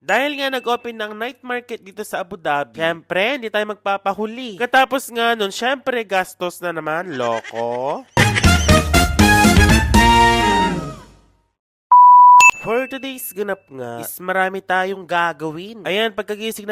Dahil nga nag-open ng night market dito sa Abu Dhabi, syempre, hindi tayo magpapahuli. Katapos nga nun, syempre, gastos na naman, loko. For today's ganap nga, is marami tayong gagawin. Ayan, pagkagising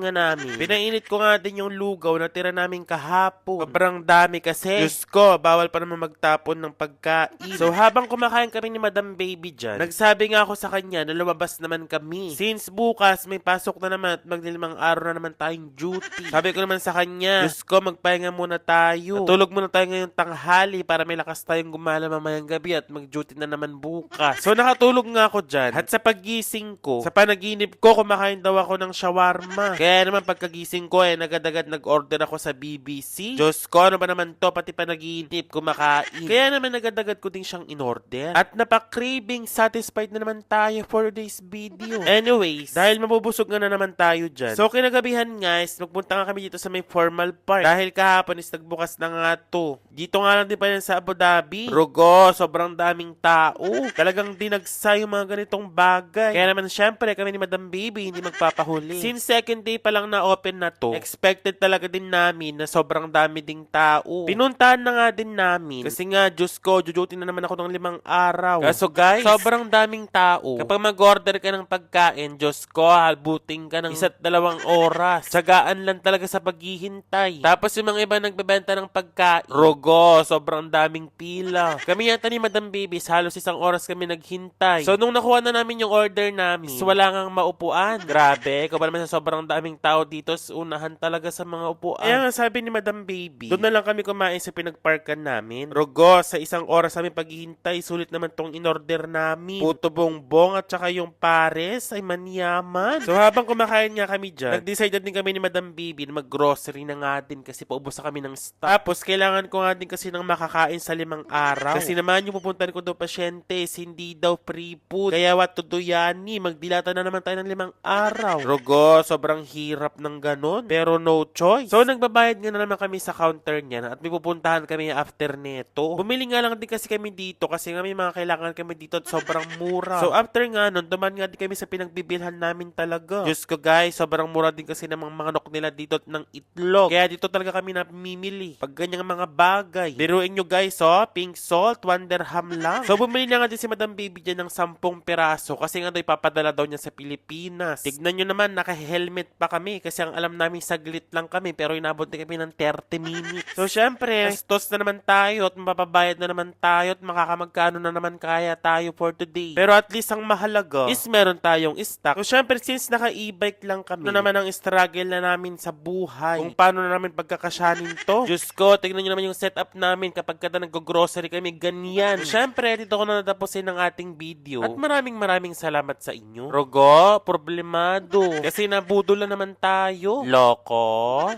nga namin. Pinainit ko nga din yung lugaw na tira namin kahapon. Sobrang dami kasi. Diyos ko, bawal pa naman magtapon ng pagkain. So habang kumakain kami ni Madam Baby dyan, nagsabi nga ako sa kanya na lumabas naman kami. Since bukas may pasok na naman at maglilimang araw na naman tayong duty. Sabi ko naman sa kanya, Diyos ko, magpahinga muna tayo. Natulog muna tayo ngayong tanghali para may lakas tayong gumala mamayang gabi at mag-duty na naman bukas. So nakatulog nga ako dyan. At sa paggising ko, sa panaginip ko, kumakain daw ako ng shawarma. Kaya naman pagkagising ko, agad-agad nag-order ako sa BBC. Diyos ko, ano ba naman to? Pati panaginip, kumakain. Kaya naman agad-agad ko din siyang in-order. At napaka-craving, satisfied na naman tayo for today's video. Anyways, dahil mabubusog na naman tayo dyan. So kinagabihan guys, magpunta nga kami dito sa may formal park. Dahil kahapon is nagbukas na nga to. Dito nga lang din pa yan sa Abu Dhabi. Rugo, sobrang daming tao. Talagang dinagsa yung mga ganitong bagay. Kaya naman syempre kami ni Madam Baby hindi magpapahuli. Since second day pa lang na open na to, expected talaga din namin na sobrang dami ding tao. Pinuntahan na nga din namin. Kasi nga, Diyos ko, jujuti na naman ako ng 5 araw. Kaso guys, sobrang daming tao. Kapag mag-order ka ng pagkain, Diyos ko, halbuting ka ng 1-2 oras. Tsagaan lang talaga sa paghihintay. Tapos yung mga iba nagbebenta ng pagkain. Rogo, sobrang daming pila. Kami yata ni Madam Baby, halos 1 oras kami naghintay. So nung nakuha na namin yung order namin, wala ngang maupuan. Grabe, kung ba naman sa sobrang daming tao dito, unahan talaga sa mga upuan. Kaya nga sabi ni Madam Baby, doon na lang kami kumain sa pinagparkan namin. Rogo, sa 1 oras namin paghihintay, sulit naman tong in-order namin. Puto bongbong at saka yung pares ay manyaman. So habang kumakain nga kami dyan, nag-decide din kami ni Madam Baby na mag-grocery na nga din kasi paubos na kami ng stock. Tapos kailangan ko nga din kasi ng makakain sa 5 araw. Kasi naman yung pupuntahan ko daw pasyentes, hindi daw free food. Kaya what to do yani, magdilata na naman tayo ng 5 araw. Rogo, sobrang hirap ng ganun. Pero no choice. So nagbabayad nga na naman kami sa counter niya at may pupuntahan kami after neto. Bumili nga lang din kasi kami dito kasi nga may mga kailangan kami dito at sobrang mura. So after nga nun, duman nga din kami sa pinagbibilhan namin talaga. Diyos ko guys, sobrang mura din kasi ng mga manok nila dito at ng itlog. Kaya dito talaga kami namimili. Pag ganyang mga bagay. Biruin nyo guys, pink salt, 1 dirham lang. So bumili na nga din si Madam Baby dyan ng 10 piraso kasi nga daw ipapadala daw niya sa Pilipinas. Tignan nyo naman, naka-helmet pa kami kasi ang alam namin saglit lang kami pero inabot na kami ng 30 minutes. So syempre, gastos na naman tayo at mapapabayad na naman tayo at makakamagkano na naman kaya tayo for today. Pero at least ang mahalaga is meron tayong stock. So syempre, since naka-e-bike lang kami, ano naman ang struggle na namin sa buhay? Kung paano na namin pagkakasyanin to? Diyos ko, tignan nyo naman yung setup namin kapag kada nag-grocery kami, ganyan. So syempre, dito ko na natapusin ang ating video. At maraming salamat sa inyo. Rogo, problemado. Kasi nabudol na naman tayo. Loko.